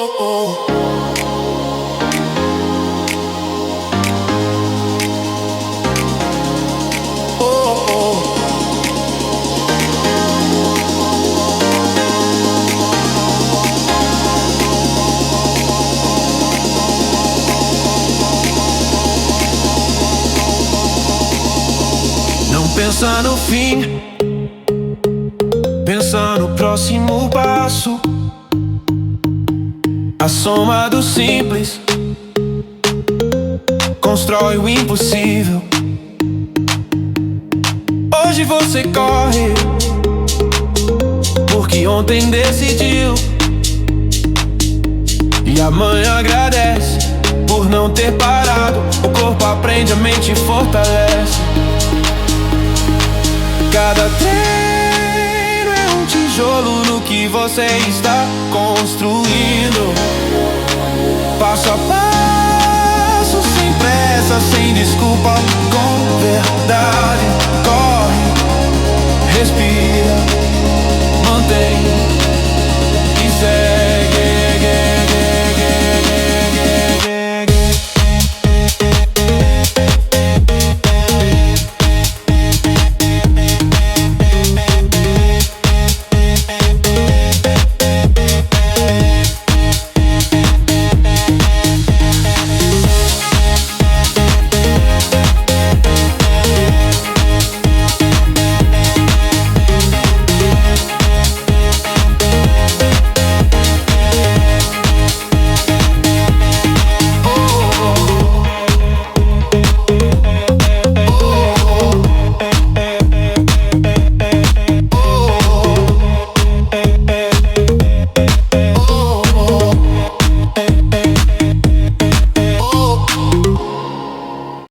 oh. Oh, oh. Não pensa no fim, pensa no próximo passo. A soma do simples constrói o impossível. Hoje você corre porque ontem decidiu, e amanhã agradece por não ter parado. O corpo aprende, a mente fortalece. Cada treino é um tijolo no que você está construindo. Passo a passo, sem pressa, sem desculpa, com verdade. Corre, respira.